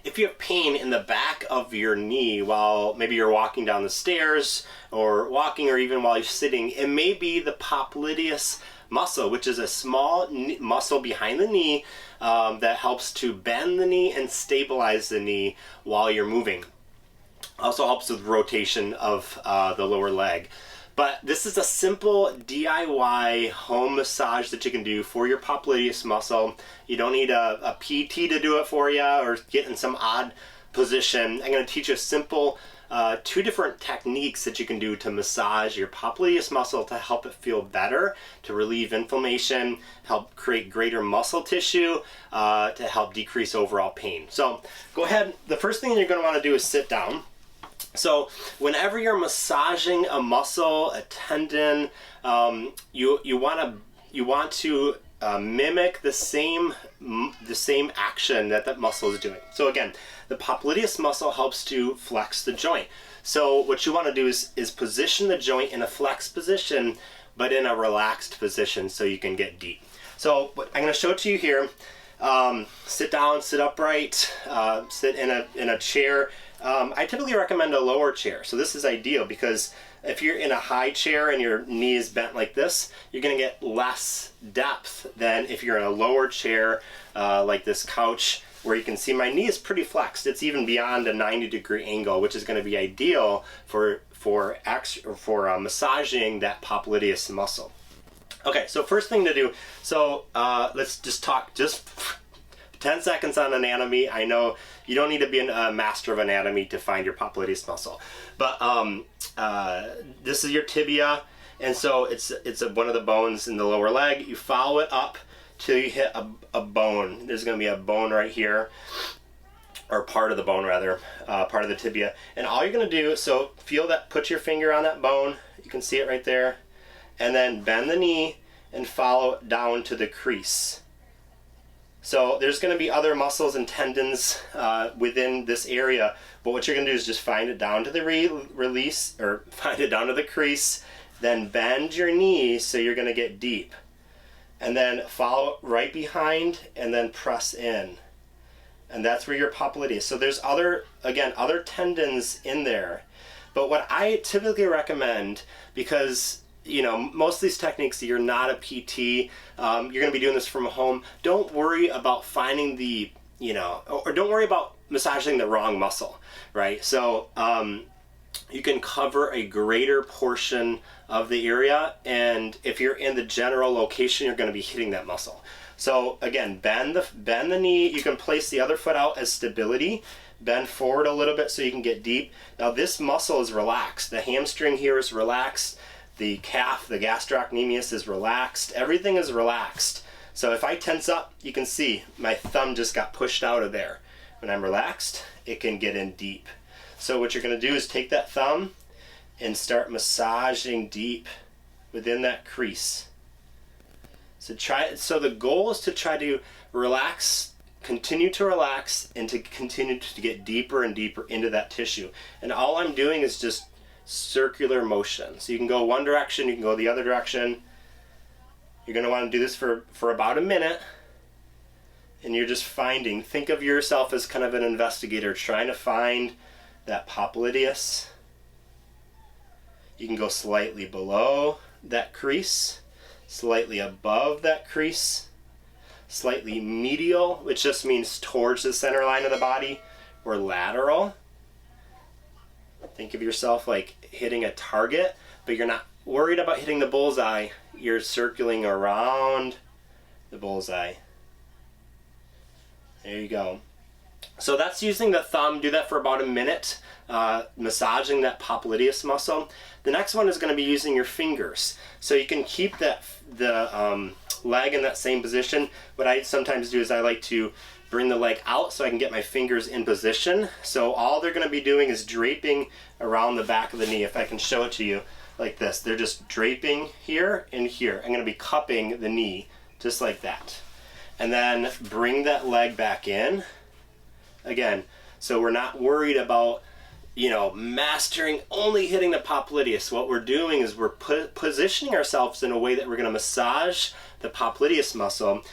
if you have pain in the back of your knee while maybe you're walking down the stairs or walking, or even while you're sitting, it may be the popliteus muscle, which is a small muscle behind the knee that helps to bend the knee and stabilize the knee while you're moving. Also helps with rotation of the lower leg. But this is a simple DIY home massage that you can do for your popliteus muscle. You don't need a PT to do it for you or get in some odd position. I'm going to teach you a simple 2 different techniques that you can do to massage your popliteus muscle to help it feel better, to relieve inflammation, help create greater muscle tissue, to help decrease overall pain. So go ahead. The first thing you're going to want to do is sit down. So whenever you're massaging a muscle, a tendon, you want to mimic the same action that muscle is doing. So again, the popliteus muscle helps to flex the joint. So what you want to do is position the joint in a flexed position, but in a relaxed position so you can get deep. So I'm going to show it to you here. Sit down, sit upright, sit in a chair. I typically recommend a lower chair. So this is ideal because if you're in a high chair and your knee is bent like this, you're going to get less depth than if you're in a lower chair like this couch, where you can see my knee is pretty flexed. It's even beyond a 90-degree angle, which is going to be ideal for massaging that popliteus muscle. Okay, so first thing to do, so let's just talk 10 seconds on anatomy. I know you don't need to be a master of anatomy to find your popliteus muscle, but this is your tibia, and so it's one of the bones in the lower leg. You follow it up till you hit a bone. There's going to be a bone right here, or part of the bone rather, part of the tibia. And all you're going to do, so feel that, put your finger on that bone. You can see it right there, and then bend the knee and follow it down to the crease. So there's going to be other muscles and tendons within this area, but what you're going to do is just find it down to the release, or find it down to the crease, then bend your knee so you're going to get deep, and then follow right behind and then press in, and that's where your popliteus. So there's other tendons in there, but what I typically recommend, because most of these techniques, you're not a PT, you're going to be doing this from home. Don't worry about finding or don't worry about massaging the wrong muscle, right? So you can cover a greater portion of the area, and if you're in the general location, you're going to be hitting that muscle. So again, bend the knee. You can place the other foot out as stability. Bend forward a little bit so you can get deep. Now this muscle is relaxed. The hamstring here is relaxed. The calf, the gastrocnemius is relaxed. Everything is relaxed. So if I tense up, you can see my thumb just got pushed out of there. When I'm relaxed, it can get in deep. So what you're going to do is take that thumb and start massaging deep within that crease. So the goal is to try to relax, continue to relax, and to continue to get deeper and deeper into that tissue. And all I'm doing is just circular motion. So you can go one direction, you can go the other direction. You're going to want to do this for about a minute, and you're just think of yourself as kind of an investigator trying to find that popliteus. You can go slightly below that crease, slightly above that crease, slightly medial, which just means towards the center line of the body, or lateral. Think of yourself like hitting a target, but you're not worried about hitting the bullseye. You're circling around the bullseye. There you go. So that's using the thumb. Do that for about a minute, massaging that popliteus muscle. The next one is going to be using your fingers. So you can keep the leg in that same position. What I sometimes do is I like to bring the leg out so I can get my fingers in position. So all they're going to be doing is draping around the back of the knee. If I can show it to you like this, they're just draping here and here. I'm going to be cupping the knee just like that. And then bring that leg back in. Again, so we're not worried about, mastering only hitting the popliteus. What we're doing is we're positioning ourselves in a way that we're going to massage the popliteus muscle,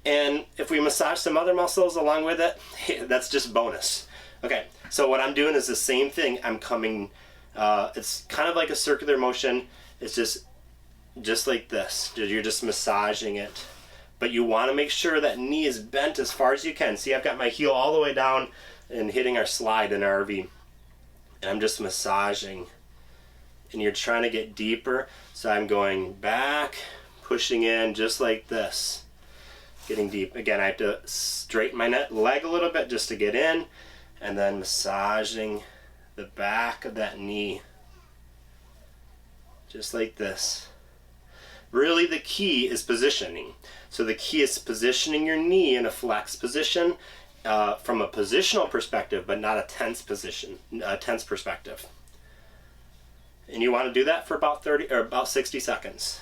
And if we massage some other muscles along with it, hey, that's just bonus. Okay, so what I'm doing is the same thing. I'm coming, it's kind of like a circular motion. It's just like this. You're just massaging it. But you want to make sure that knee is bent as far as you can. See, I've got my heel all the way down and hitting our slide in our RV. And I'm just massaging. And you're trying to get deeper. So I'm going back, pushing in just like this. Getting deep. Again, I have to straighten my leg a little bit just to get in. And then massaging the back of that knee. Just like this. Really, the key is positioning. So the key is positioning your knee in a flex position from a positional perspective, but not a tense position, a tense perspective. And you want to do that for about 30 or about 60 seconds.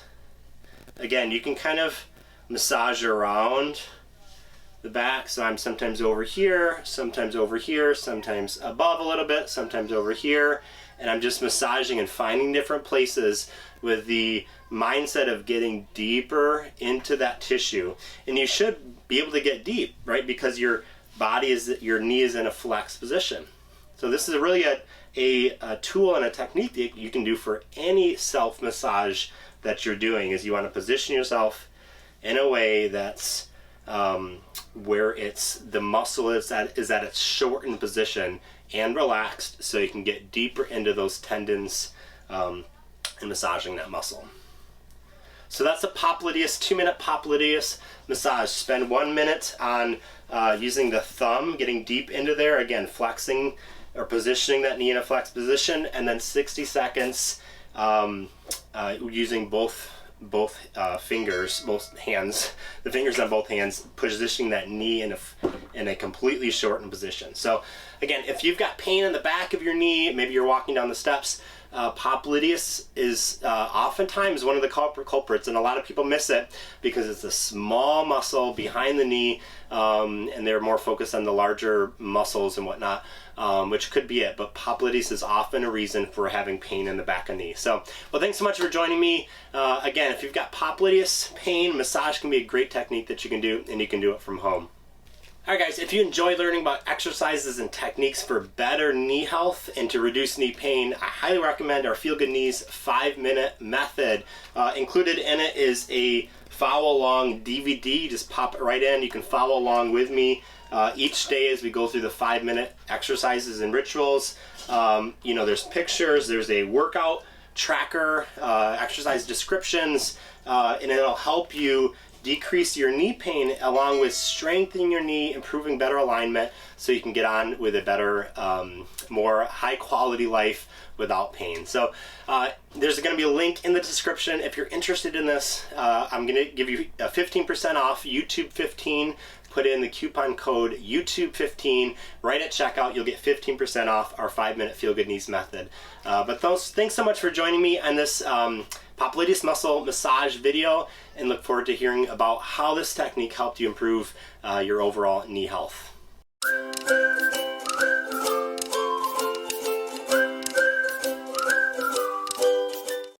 Again, you can kind of massage around the back. So I'm sometimes over here, sometimes over here, sometimes above a little bit, sometimes over here. And I'm just massaging and finding different places with the mindset of getting deeper into that tissue. And you should be able to get deep, right? Because your knee is in a flex position. So this is really a tool and a technique that you can do for any self-massage that you're doing, is you want to position yourself in a way that's where the muscle is at its shortened position and relaxed, so you can get deeper into those tendons and massaging that muscle. So that's a Popliteus, 2-minute Popliteus massage. Spend 1 minute on using the thumb, getting deep into there, again flexing or positioning that knee in a flex position, and then 60 seconds using both fingers, both hands, the fingers on both hands, positioning that knee in a completely shortened position. So again, if you've got pain in the back of your knee, maybe you're walking down the steps, Popliteus is oftentimes one of the culprits, and a lot of people miss it because it's a small muscle behind the knee, and they're more focused on the larger muscles and whatnot, which could be it. But Popliteus is often a reason for having pain in the back of the knee. So, well, thanks so much for joining me. Again, if you've got Popliteus pain, massage can be a great technique that you can do, and you can do it from home. Alright guys, if you enjoy learning about exercises and techniques for better knee health and to reduce knee pain, I highly recommend our Feel Good Knees 5-minute method. Included in it is a follow along DVD. Just pop it right in. You can follow along with me each day as we go through the 5-minute exercises and rituals. There's pictures, there's a workout tracker, exercise descriptions, and it'll help you decrease your knee pain along with strengthening your knee, improving better alignment, so you can get on with a better, more high quality life without pain. So there's going to be a link in the description. If you're interested in this, I'm going to give you 15% off, YouTube 15. Put in the coupon code YouTube15 right at checkout. You'll get 15% off our 5-minute Feel Good Knees method. Thanks so much for joining me on this Popliteus muscle massage video, and look forward to hearing about how this technique helped you improve your overall knee health.